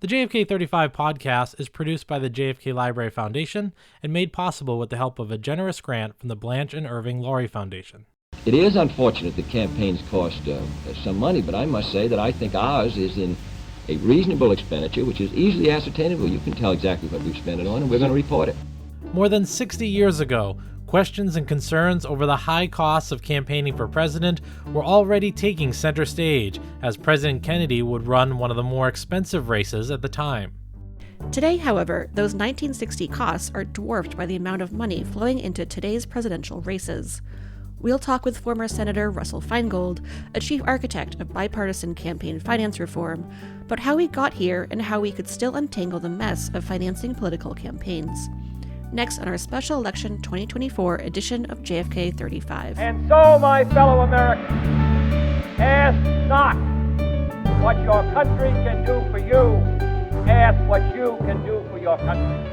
The JFK 35 podcast is produced by the JFK Library Foundation and made possible with the help of a generous grant from the Blanche and Irving Laurie Foundation. It is unfortunate that campaigns cost some money, but I must say that I think ours is in a reasonable expenditure, which is easily ascertainable. You can tell exactly what we've spent it on, and we're going to report it. More than 60 years ago, questions and concerns over the high costs of campaigning for president were already taking center stage, as President Kennedy would run one of the more expensive races at the time. Today, however, those 1960 costs are dwarfed by the amount of money flowing into today's presidential races. We'll talk with former Senator Russell Feingold, a chief architect of bipartisan campaign finance reform, about how we got here and how we could still untangle the mess of financing political campaigns. Next on our special election 2024 edition of JFK 35. And so, my fellow Americans, ask not what your country can do for you, ask what you can do for your country.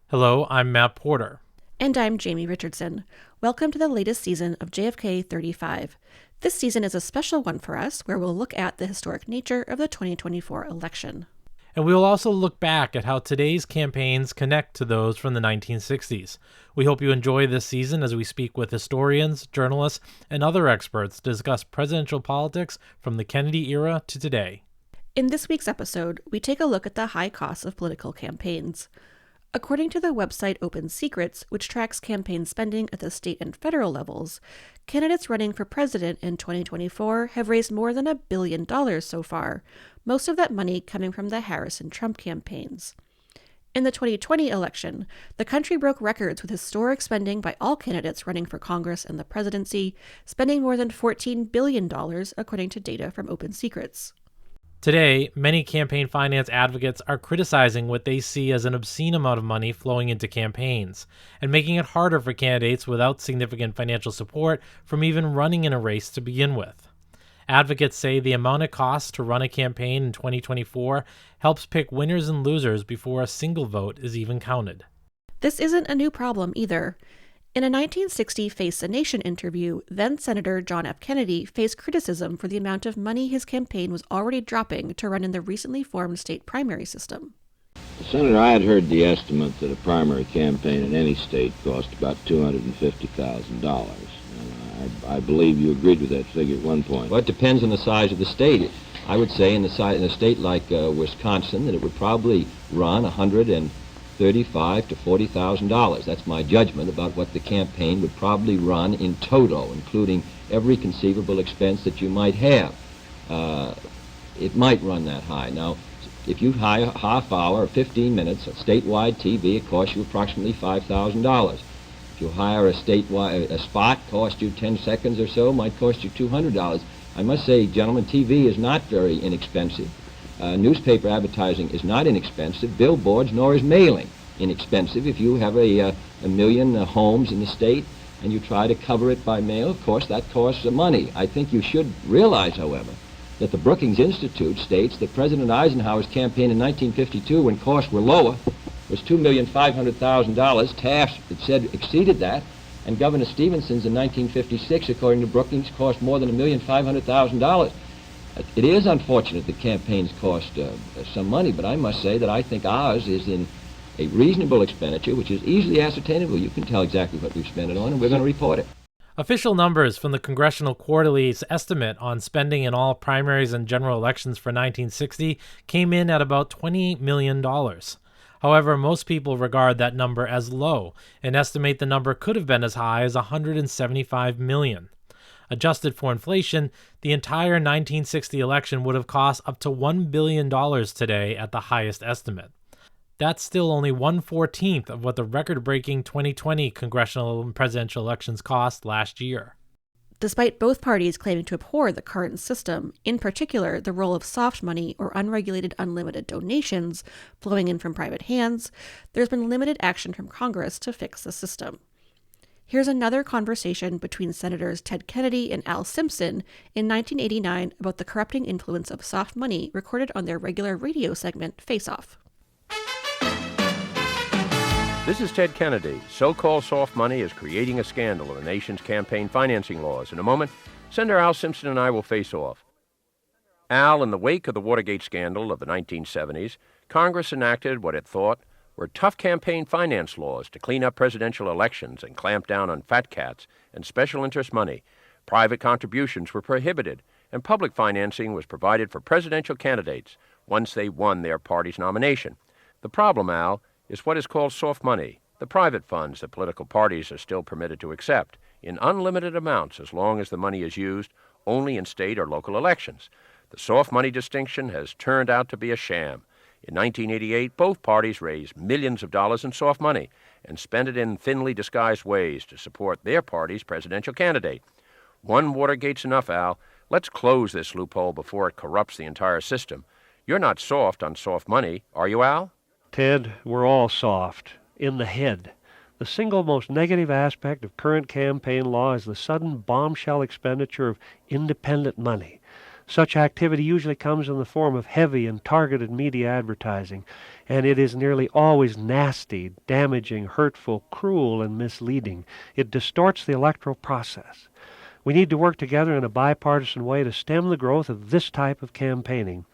Hello, I'm Matt Porter. And I'm Jamie Richardson. Welcome to the latest season of JFK 35. This season is a special one for us, where we'll look at the historic nature of the 2024 election. And we will also look back at how today's campaigns connect to those from the 1960s. We hope you enjoy this season as we speak with historians, journalists, and other experts to discuss presidential politics from the Kennedy era to today. In this week's episode, we take a look at the high costs of political campaigns. According to the website Open Secrets, which tracks campaign spending at the state and federal levels, candidates running for president in 2024 have raised more than $1 billion so far, most of that money coming from the Harris and Trump campaigns. In the 2020 election, the country broke records with historic spending by all candidates running for Congress and the presidency, spending more than $14 billion, according to data from Open Secrets. Today, many campaign finance advocates are criticizing what they see as an obscene amount of money flowing into campaigns, and making it harder for candidates without significant financial support from even running in a race to begin with. Advocates say the amount it costs to run a campaign in 2024 helps pick winners and losers before a single vote is even counted. This isn't a new problem either. In a 1960 Face the Nation interview, then-Senator John F. Kennedy faced criticism for the amount of money his campaign was already dropping to run in the recently formed state primary system. Senator, I had heard the estimate that a primary campaign in any state cost about $250,000. I believe you agreed with that figure at one point. Well, it depends on the size of the state. I would say in a state like Wisconsin that it would probably run $135,000 to $40,000. That's my judgment about what the campaign would probably run in toto, including every conceivable expense that you might have. It might run that high. Now, if you hire a half hour or 15 minutes of statewide TV, it costs you approximately $5,000. If you hire a spot, cost you 10 seconds or so, might cost you $200. I must say, gentlemen, TV is not very inexpensive. Newspaper advertising is not inexpensive. Billboards, nor is mailing inexpensive. If you have a million homes in the state and you try to cover it by mail, of course, that costs money. I think you should realize, however, that the Brookings Institute states that President Eisenhower's campaign in 1952, when costs were lower, was $2,500,000. Taft, it said, exceeded that. And Governor Stevenson's in 1956, according to Brookings, cost more than $1,500,000. It is unfortunate that campaigns cost some money, but I must say that I think ours is in a reasonable expenditure, which is easily ascertainable. You can tell exactly what we've spent it on, and we're going to report it. Official numbers from the Congressional Quarterly's estimate on spending in all primaries and general elections for 1960 came in at about $28 million. However, most people regard that number as low and estimate the number could have been as high as $175 million. Adjusted for inflation, the entire 1960 election would have cost up to $1 billion today at the highest estimate. That's still only 1/14 of what the record-breaking 2020 congressional and presidential elections cost last year. Despite both parties claiming to abhor the current system, in particular the role of soft money or unregulated unlimited donations flowing in from private hands, there's been limited action from Congress to fix the system. Here's another conversation between Senators Ted Kennedy and Al Simpson in 1989 about the corrupting influence of soft money, recorded on their regular radio segment, Face Off. This is Ted Kennedy. So-called soft money is creating a scandal in the nation's campaign financing laws. In a moment, Senator Al Simpson and I will face off. Al, in the wake of the Watergate scandal of the 1970s, Congress enacted what it thought were tough campaign finance laws to clean up presidential elections and clamp down on fat cats and special interest money. Private contributions were prohibited, and public financing was provided for presidential candidates once they won their party's nomination. The problem, Al, is what is called soft money, the private funds that political parties are still permitted to accept in unlimited amounts as long as the money is used only in state or local elections. The soft money distinction has turned out to be a sham. In 1988, both parties raised millions of dollars in soft money and spent it in thinly disguised ways to support their party's presidential candidate. One Watergate's enough, Al. Let's close this loophole before it corrupts the entire system. You're not soft on soft money, are you, Al? Ted, we're all soft. In the head. The single most negative aspect of current campaign law is the sudden bombshell expenditure of independent money. Such activity usually comes in the form of heavy and targeted media advertising, and it is nearly always nasty, damaging, hurtful, cruel, and misleading. It distorts the electoral process. We need to work together in a bipartisan way to stem the growth of this type of campaigning.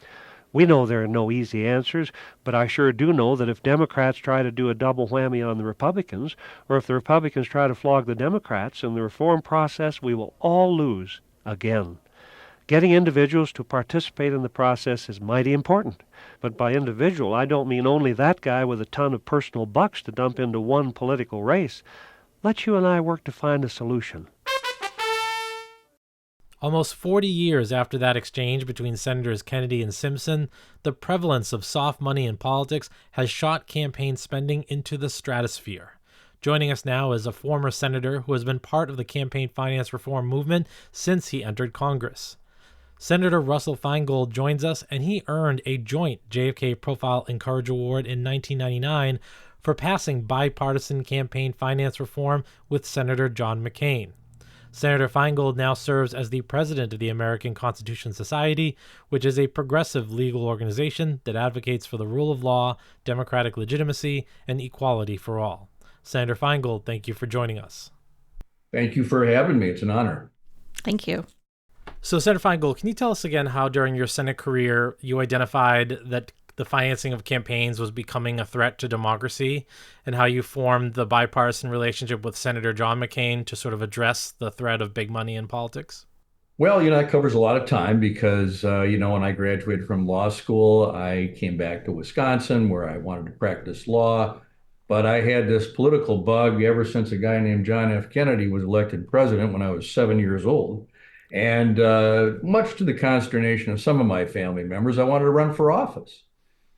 We know there are no easy answers, but I sure do know that if Democrats try to do a double whammy on the Republicans, or if the Republicans try to flog the Democrats in the reform process, we will all lose again. Getting individuals to participate in the process is mighty important. But by individual, I don't mean only that guy with a ton of personal bucks to dump into one political race. Let you and I work to find a solution. Almost 40 years after that exchange between Senators Kennedy and Simpson, the prevalence of soft money in politics has shot campaign spending into the stratosphere. Joining us now is a former senator who has been part of the campaign finance reform movement since he entered Congress. Senator Russell Feingold joins us, and he earned a joint JFK Profile and Courage Award in 1999 for passing bipartisan campaign finance reform with Senator John McCain. Senator Feingold now serves as the president of the American Constitution Society, which is a progressive legal organization that advocates for the rule of law, democratic legitimacy, and equality for all. Senator Feingold, thank you for joining us. Thank you for having me. It's an honor. Thank you. So, Senator Feingold, can you tell us again how during your Senate career you identified that the financing of campaigns was becoming a threat to democracy, and how you formed the bipartisan relationship with Senator John McCain to sort of address the threat of big money in politics? Well, that covers a lot of time because, when I graduated from law school, I came back to Wisconsin where I wanted to practice law. But I had this political bug ever since a guy named John F. Kennedy was elected president when I was 7 years old. And much to the consternation of some of my family members, I wanted to run for office.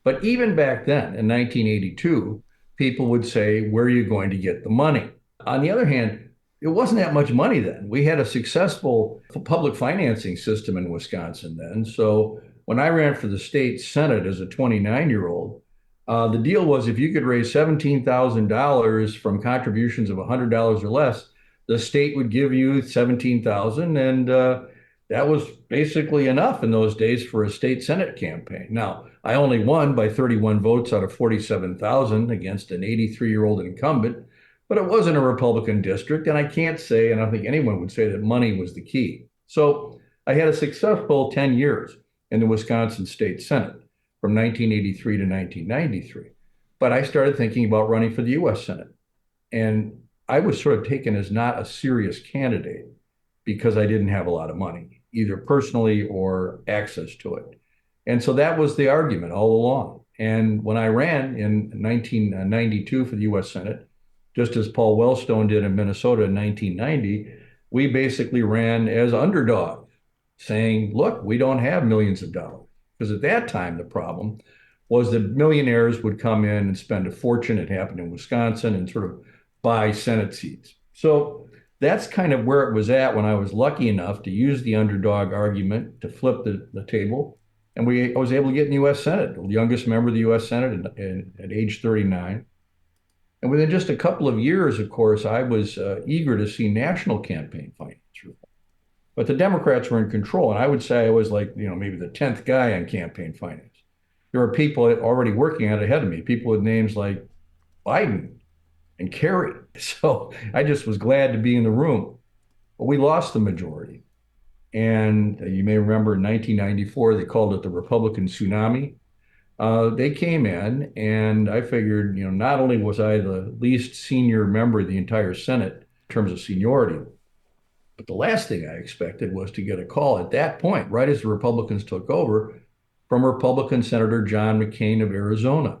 But even back then, in 1982, people would say, where are you going to get the money? On the other hand, it wasn't that much money then. We had a successful public financing system in Wisconsin then. So when I ran for the state Senate as a 29-year-old, the deal was if you could raise $17,000 from contributions of $100 or less, the state would give you $17,000, and that was basically enough in those days for a state Senate campaign. Now, I only won by 31 votes out of 47,000 against an 83-year-old incumbent, but it wasn't a Republican district, and I can't say, and I don't think anyone would say that money was the key. So I had a successful 10 years in the Wisconsin State Senate from 1983 to 1993. But I started thinking about running for the U.S. Senate, and I was sort of taken as not a serious candidate because I didn't have a lot of money, either personally or access to it. And so that was the argument all along. And when I ran in 1992 for the U.S. Senate, just as Paul Wellstone did in Minnesota in 1990, we basically ran as underdog, saying, look, we don't have millions of dollars. Because at that time, the problem was that millionaires would come in and spend a fortune. It happened in Wisconsin and sort of buy Senate seats. So that's kind of where it was at when I was lucky enough to use the underdog argument to flip the table. And I was able to get in the U.S. Senate, the youngest member of the U.S. Senate at age 39. And within just a couple of years, of course, I was eager to see national campaign finance reform. But the Democrats were in control. And I would say I was like, maybe the 10th guy on campaign finance. There were people already working on it ahead of me, people with names like Biden, and carry. So I just was glad to be in the room. But we lost the majority. And you may remember in 1994, they called it the Republican tsunami. They came in, and I figured, not only was I the least senior member of the entire Senate in terms of seniority, but the last thing I expected was to get a call at that point, right as the Republicans took over, from Republican Senator John McCain of Arizona.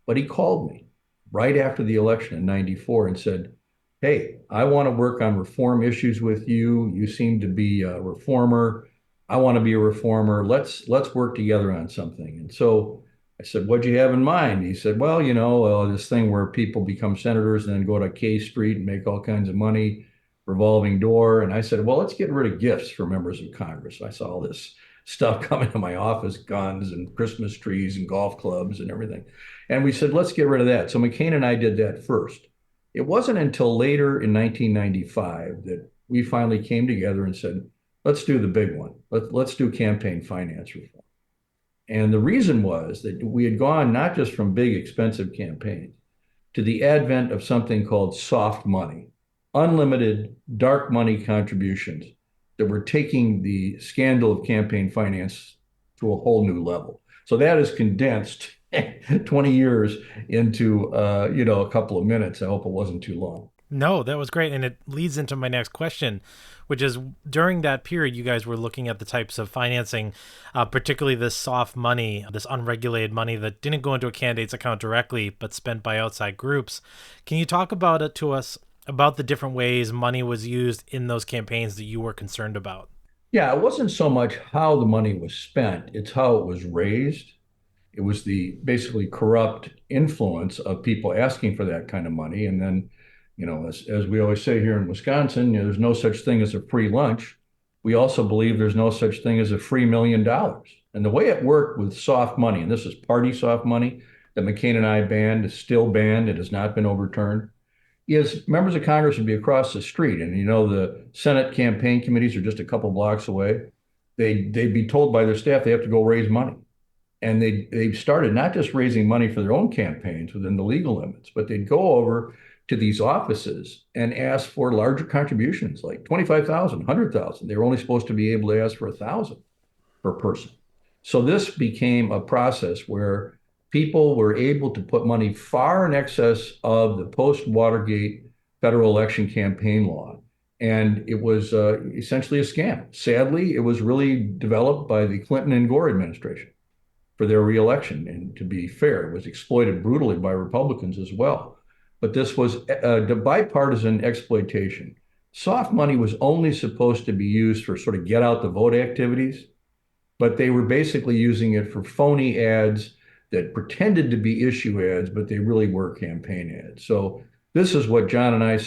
But he called me right after the election in 94 and said, "Hey, I want to work on reform issues with you. You seem to be a reformer. I want to be a reformer. Let's work together on something." And so I said, "What'd you have in mind?" He said, "Well, this thing where people become senators and then go to K Street and make all kinds of money, revolving door." And I said, "Well, let's get rid of gifts for members of Congress." I saw all this stuff coming to my office, guns and Christmas trees and golf clubs and everything. And we said, let's get rid of that. So McCain and I did that first. It wasn't until later in 1995 that we finally came together and said, let's do the big one. Let's do campaign finance reform. And the reason was that we had gone not just from big, expensive campaigns to the advent of something called soft money, unlimited dark money contributions that were taking the scandal of campaign finance to a whole new level. So that is condensed 20 years into a couple of minutes. I hope it wasn't too long. No, that was great. And it leads into my next question, which is during that period, you guys were looking at the types of financing, particularly this soft money, this unregulated money that didn't go into a candidate's account directly, but spent by outside groups. Can you talk about it to us, about the different ways money was used in those campaigns that you were concerned about? Yeah, it wasn't so much how the money was spent, it's how it was raised. It was the basically corrupt influence of people asking for that kind of money. And then, as we always say here in Wisconsin, there's no such thing as a free lunch. We also believe there's no such thing as a free $1 million. And the way it worked with soft money, and this is party soft money that McCain and I banned, is still banned, it has not been overturned, is members of Congress would be across the street. And the Senate campaign committees are just a couple blocks away. They'd be told by their staff they have to go raise money. And they started not just raising money for their own campaigns within the legal limits, but they'd go over to these offices and ask for larger contributions, like 25,000, 100,000. They were only supposed to be able to ask for 1,000 per person. So this became a process where people were able to put money far in excess of the post-Watergate federal election campaign law. And it was essentially a scam. Sadly, it was really developed by the Clinton and Gore administration for their reelection. And to be fair, it was exploited brutally by Republicans as well. But this was the bipartisan exploitation. Soft money was only supposed to be used for sort of get out the vote activities, but they were basically using it for phony ads that pretended to be issue ads, but they really were campaign ads. So this is what John and I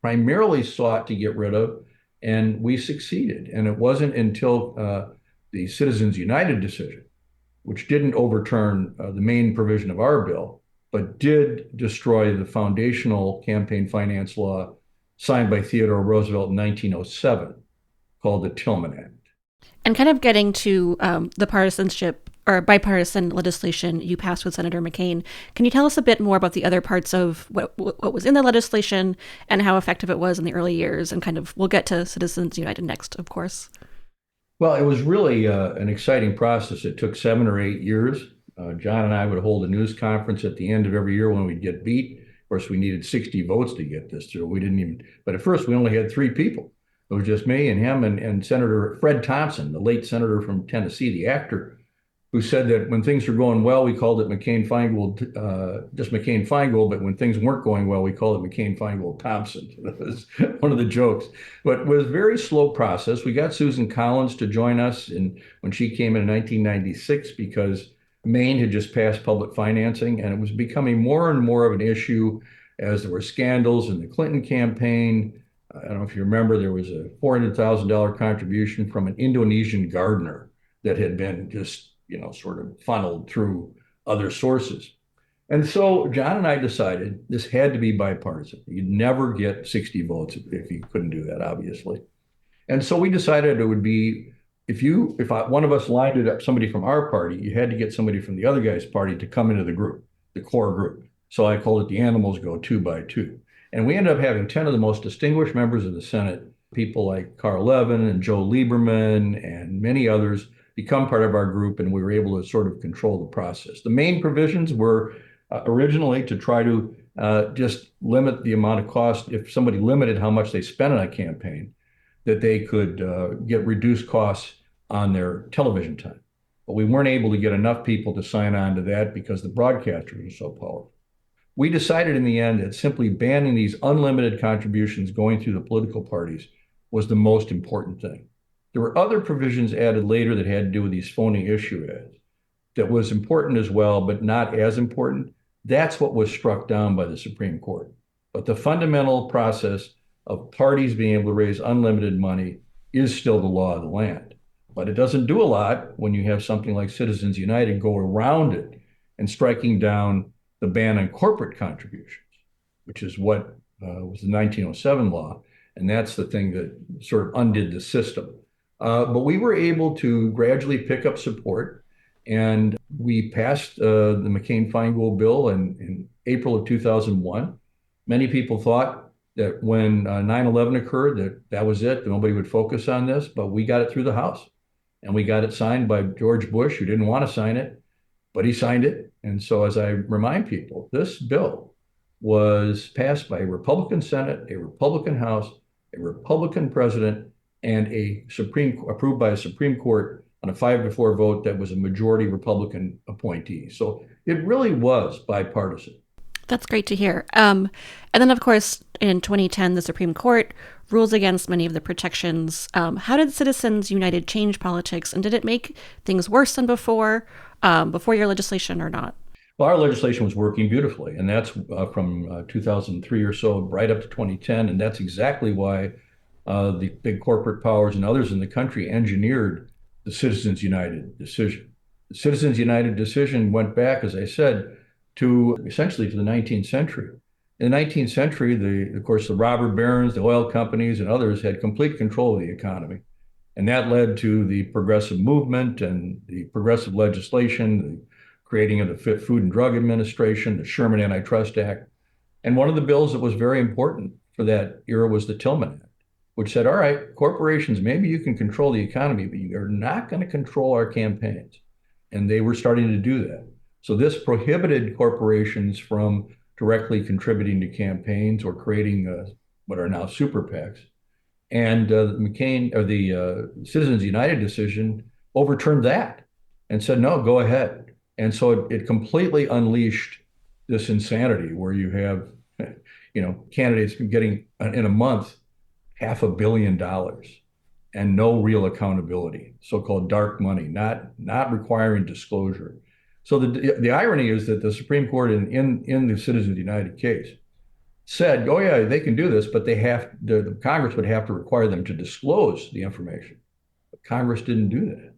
primarily sought to get rid of, and we succeeded. And it wasn't until the Citizens United decision, which didn't overturn the main provision of our bill, but did destroy the foundational campaign finance law signed by Theodore Roosevelt in 1907, called the Tillman Act. And kind of getting to the partisanship or bipartisan legislation you passed with Senator McCain, can you tell us a bit more about the other parts of what was in the legislation and how effective it was in the early years? And we'll get to Citizens United next, of course. Well, it was really an exciting process. It took 7 or 8 years. John and I would hold a news conference at the end of every year when we'd get beat. Of course, we needed 60 votes to get this through. But at first we only had 3 people. It was just me and him and Senator Fred Thompson, the late senator from Tennessee, the actor, who said that when things were going well, we called it McCain Feingold, just McCain Feingold, but when things weren't going well, we called it McCain Feingold Thompson. That was one of the jokes. But it was a very slow process. We got Susan Collins to join us when she came in 1996 because Maine had just passed public financing, and it was becoming more and more of an issue as there were scandals in the Clinton campaign. I don't know if you remember, there was a $400,000 contribution from an Indonesian gardener that had been just sort of funneled through other sources. And so John and I decided this had to be bipartisan. You'd never get 60 votes if you couldn't do that, obviously. And so we decided it would be, if one of us lined it up, somebody from our party, you had to get somebody from the other guy's party to come into the group, the core group. So I called it the animals go two by two. And we ended up having 10 of the most distinguished members of the Senate, people like Carl Levin and Joe Lieberman and many others, become part of our group, and we were able to sort of control the process. The main provisions were originally to try to just limit the amount of cost. If somebody limited how much they spent on a campaign, that they could get reduced costs on their television time. But we weren't able to get enough people to sign on to that because the broadcasters are so powerful. We decided in the end that simply banning these unlimited contributions going through the political parties was the most important thing. There were other provisions added later that had to do with these phony issue ads that was important as well, but not as important. That's what was struck down by the Supreme Court. But the fundamental process of parties being able to raise unlimited money is still the law of the land. But it doesn't do a lot when you have something like Citizens United go around it and striking down the ban on corporate contributions, which is what was the 1907 law. And that's the thing that sort of undid the system. But we were able to gradually pick up support, and we passed the McCain-Feingold bill in April of 2001. Many people thought that when 9/11 occurred, that was it, that nobody would focus on this, but we got it through the House. And we got it signed by George Bush, who didn't want to sign it, but he signed it. And so as I remind people, this bill was passed by a Republican Senate, a Republican House, a Republican president, and approved by a Supreme Court on a 5-4 vote that was a majority Republican appointee. So it really was bipartisan. That's great to hear. And then, of course, in 2010, the Supreme Court rules against many of the protections. How did Citizens United change politics, and did it make things worse than before your legislation or not? Well, our legislation was working beautifully, and that's from 2003 or so right up to 2010, and that's exactly why the big corporate powers and others in the country engineered the Citizens United decision. The Citizens United decision went back, as I said, essentially to the 19th century. In the 19th century, of course, the robber barons, the oil companies, and others had complete control of the economy. And that led to the progressive movement and the progressive legislation, the creating of the Food and Drug Administration, the Sherman Antitrust Act. And one of the bills that was very important for that era was the Tillman Act, which said, all right, corporations, maybe you can control the economy, but you are not going to control our campaigns. And they were starting to do that. So this prohibited corporations from directly contributing to campaigns or creating what are now super PACs. And the Citizens United decision overturned that and said, no, go ahead. And so it completely unleashed this insanity where you have, candidates getting in a month $500 million and no real accountability, so-called dark money, not requiring disclosure. So the irony is that the Supreme Court in the Citizens United case said, oh yeah, they can do this, but the Congress would have to require them to disclose the information. But Congress didn't do that.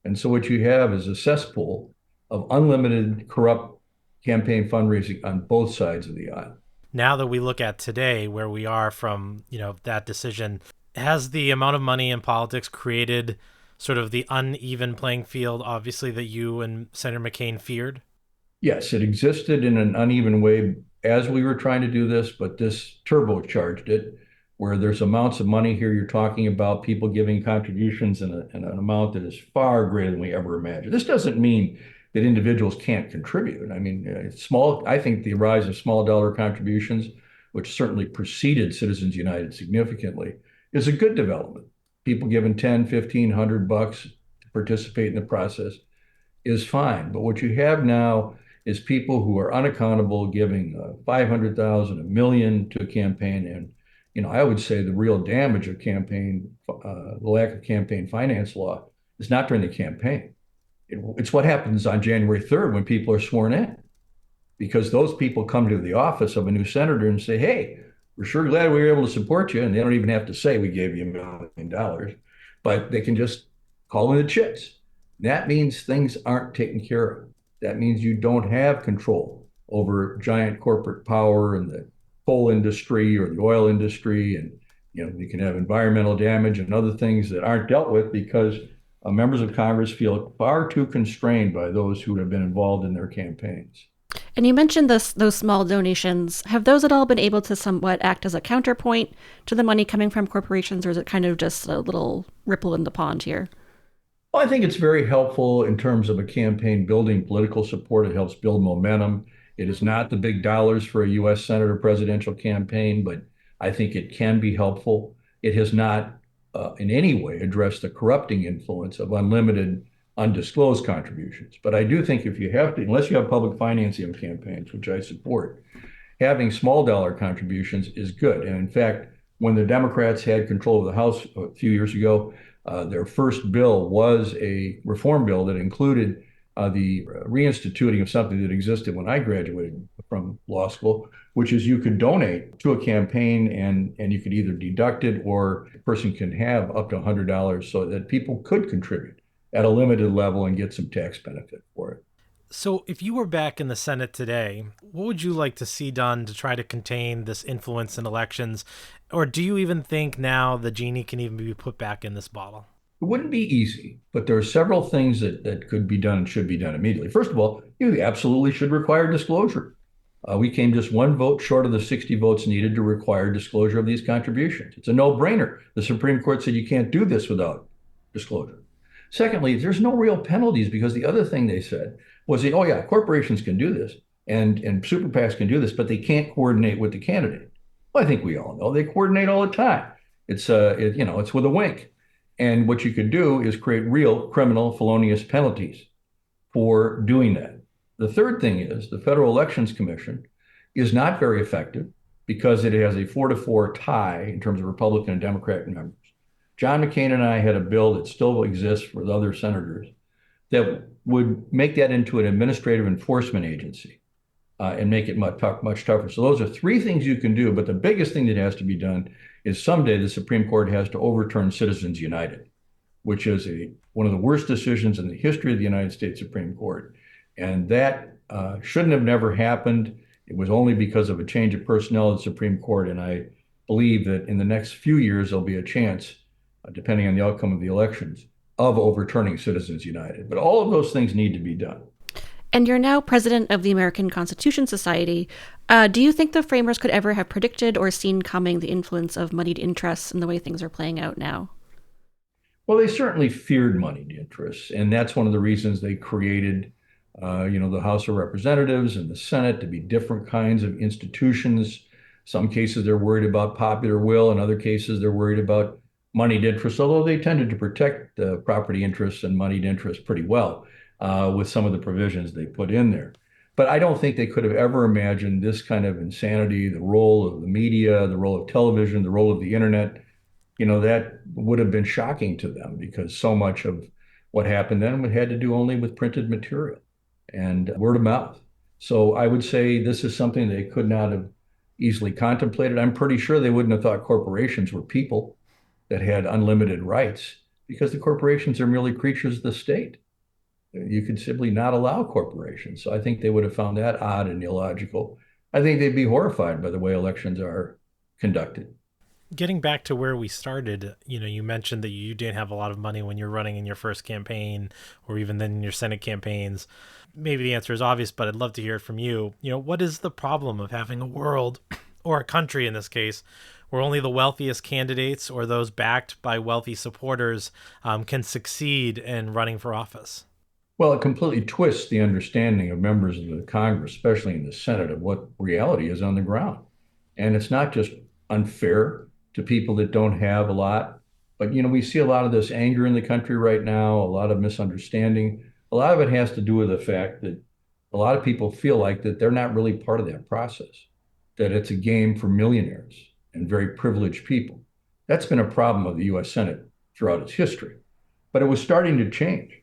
And so what you have is a cesspool of unlimited corrupt campaign fundraising on both sides of the aisle. Now that we look at today, where we are from, that decision, has the amount of money in politics created sort of the uneven playing field, obviously, that you and Senator McCain feared? Yes, it existed in an uneven way as we were trying to do this, but this turbocharged it, where there's amounts of money here you're talking about, people giving contributions in an amount that is far greater than we ever imagined. This doesn't mean that individuals can't contribute. I mean, I think the rise of small dollar contributions, which certainly preceded Citizens United significantly, is a good development. People giving $10, $15, $100 to participate in the process is fine. But what you have now is people who are unaccountable giving $500,000, $1 million to a campaign. And, I would say the real damage of the lack of campaign finance law is not during the campaign. It's what happens on January 3rd when people are sworn in, because those people come to the office of a new senator and say, hey, we're sure glad we were able to support you. And they don't even have to say we gave you $1 million, but they can just call in the chits. That means things aren't taken care of. That means you don't have control over giant corporate power in the coal industry or the oil industry. And, you can have environmental damage and other things that aren't dealt with because members of Congress feel far too constrained by those who have been involved in their campaigns. And you mentioned those small donations. Have those at all been able to somewhat act as a counterpoint to the money coming from corporations, or is it kind of just a little ripple in the pond here? Well, I think it's very helpful in terms of a campaign building political support. It helps build momentum. It is not the big dollars for a U.S. Senator presidential campaign, but I think it can be helpful. It has not in any way addressed the corrupting influence of unlimited, undisclosed contributions. But I do think if you have to, unless you have public financing of campaigns, which I support, having small dollar contributions is good. And in fact, when the Democrats had control of the House a few years ago, their first bill was a reform bill that included the reinstituting of something that existed when I graduated from law school, which is you could donate to a campaign and you could either deduct it or a person can have up to $100 so that people could contribute at a limited level and get some tax benefit for it. So, if you were back in the Senate today, what would you like to see done to try to contain this influence in elections? Or do you even think now the genie can even be put back in this bottle? It wouldn't be easy, but there are several things that could be done and should be done immediately. First of all, you absolutely should require disclosure. We came just one vote short of the 60 votes needed to require disclosure of these contributions. It's a no-brainer. The Supreme Court said you can't do this without disclosure. Secondly, there's no real penalties because the other thing they said was, oh yeah, corporations can do this and super PACs can do this, but they can't coordinate with the candidate. Well, I think we all know they coordinate all the time. It's it's with a wink. And what you could do is create real criminal felonious penalties for doing that. The third thing is the Federal Elections Commission is not very effective because it has a 4-4 tie in terms of Republican and Democratic members. John McCain and I had a bill that still exists with other senators that would make that into an administrative enforcement agency and make it much tougher. So those are three things you can do, but the biggest thing that has to be done is someday the Supreme Court has to overturn Citizens United, which is one of the worst decisions in the history of the United States Supreme Court. And that shouldn't have never happened. It was only because of a change of personnel at the Supreme Court. And I believe that in the next few years, there'll be a chance, depending on the outcome of the elections, of overturning Citizens United. But all of those things need to be done. And you're now president of the American Constitution Society. Do you think the framers could ever have predicted or seen coming the influence of moneyed interests in the way things are playing out now? Well, they certainly feared moneyed interests, and that's one of the reasons they created, the House of Representatives and the Senate to be different kinds of institutions. Some cases they're worried about popular will, in other cases they're worried about moneyed interests, although they tended to protect property interests and moneyed interests pretty well with some of the provisions they put in there. But I don't think they could have ever imagined this kind of insanity, the role of the media, the role of television, the role of the internet. That would have been shocking to them because so much of what happened then had to do only with printed material and word of mouth. So I would say this is something they could not have easily contemplated. I'm pretty sure they wouldn't have thought corporations were people that had unlimited rights because the corporations are merely creatures of the state. You could simply not allow corporations. So I think they would have found that odd and illogical. I think they'd be horrified by the way elections are conducted. Getting back to where we started, you mentioned that you didn't have a lot of money when you're running in your first campaign or even then in your Senate campaigns. Maybe the answer is obvious, but I'd love to hear it from you. What is the problem of having a world, or a country in this case, where only the wealthiest candidates or those backed by wealthy supporters can succeed in running for office? Well, it completely twists the understanding of members of the Congress, especially in the Senate, of what reality is on the ground. And it's not just unfair to people that don't have a lot, but we see a lot of this anger in the country right now, a lot of misunderstanding. A lot of it has to do with the fact that a lot of people feel like that they're not really part of that process, that it's a game for millionaires and very privileged people. That's been a problem of the U.S. Senate throughout its history, but it was starting to change.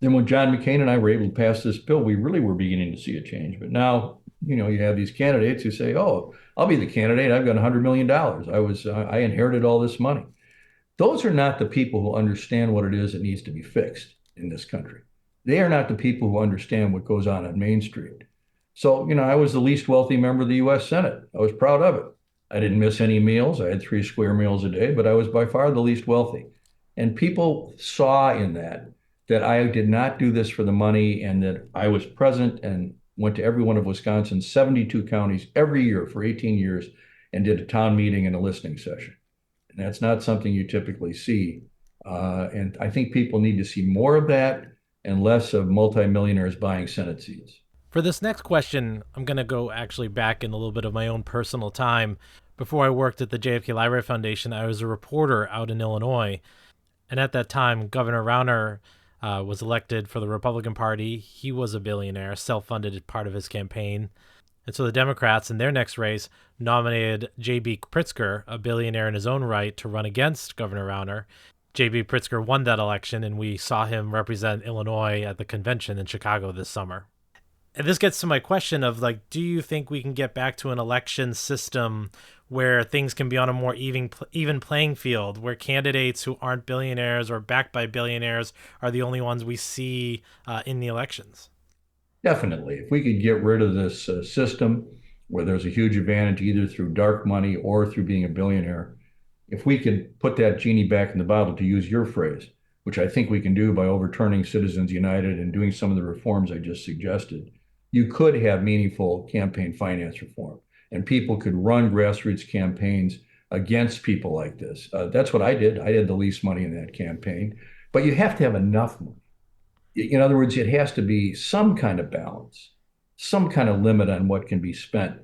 Then when John McCain and I were able to pass this bill, we really were beginning to see a change. But now, you have these candidates who say, oh, I'll be the candidate. I've got $100 million. I inherited all this money. Those are not the people who understand what it is that needs to be fixed in this country. They are not the people who understand what goes on Main Street. So, I was the least wealthy member of the U.S. Senate. I was proud of it. I didn't miss any meals. I had 3 square meals a day, but I was by far the least wealthy. And people saw in that I did not do this for the money and that I was present and went to every one of Wisconsin's 72 counties every year for 18 years and did a town meeting and a listening session. And that's not something you typically see. And I think people need to see more of that and less of multimillionaires buying Senate seats. For this next question, I'm going to go actually back in a little bit of my own personal time. Before I worked at the JFK Library Foundation, I was a reporter out in Illinois. And at that time, Governor Rauner was elected for the Republican Party. He was a billionaire, self-funded part of his campaign. And so the Democrats in their next race nominated J.B. Pritzker, a billionaire in his own right, to run against Governor Rauner. J.B. Pritzker won that election, and we saw him represent Illinois at the convention in Chicago this summer. And this gets to my question of, like, do you think we can get back to an election system where things can be on a more even playing field, where candidates who aren't billionaires or backed by billionaires are the only ones we see in the elections? Definitely. If we could get rid of this system where there's a huge advantage either through dark money or through being a billionaire, if we could put that genie back in the bottle, to use your phrase, which I think we can do by overturning Citizens United and doing some of the reforms I just suggested, you could have meaningful campaign finance reform, and people could run grassroots campaigns against people like this. That's what I did. I had the least money in that campaign, but you have to have enough money. In other words, it has to be some kind of balance, some kind of limit on what can be spent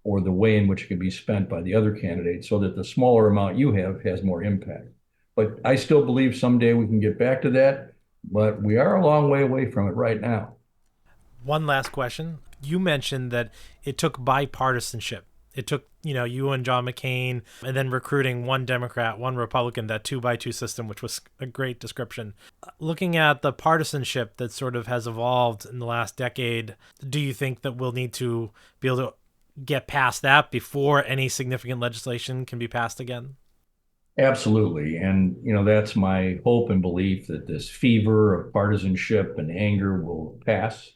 or the way in which it can be spent by the other candidates so that the smaller amount you have has more impact. But I still believe someday we can get back to that, but we are a long way away from it right now. One last question. You mentioned that it took bipartisanship. It took, you and John McCain, and then recruiting one Democrat, one Republican, that 2x2 system, which was a great description. Looking at the partisanship that sort of has evolved in the last decade, do you think that we'll need to be able to get past that before any significant legislation can be passed again? Absolutely. And, that's my hope and belief that this fever of partisanship and anger will pass.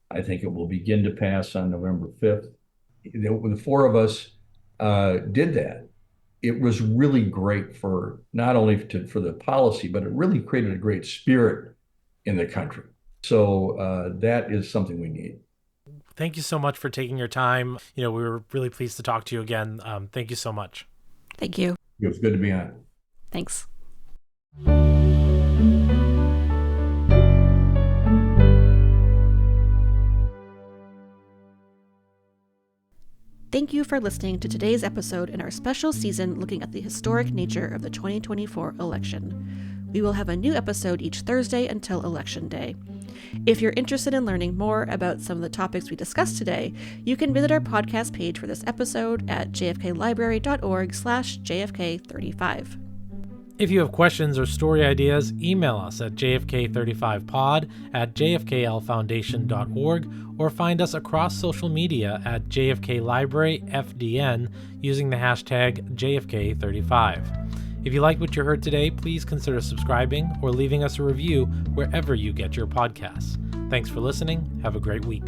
I think it will begin to pass on November 5th. The four of us did that. It was really great for not only for the policy, but it really created a great spirit in the country. So that is something we need. Thank you so much for taking your time. We were really pleased to talk to you again. Thank you so much. Thank you. It was good to be on. Thanks. Thank you for listening to today's episode in our special season looking at the historic nature of the 2024 election. We will have a new episode each Thursday until Election Day. If you're interested in learning more about some of the topics we discussed today, you can visit our podcast page for this episode at jfklibrary.org/JFK35. If you have questions or story ideas, email us at jfk35pod@jfklfoundation.org or find us across social media at jfklibraryfdn using the hashtag JFK35. If you like what you heard today, please consider subscribing or leaving us a review wherever you get your podcasts. Thanks for listening. Have a great week.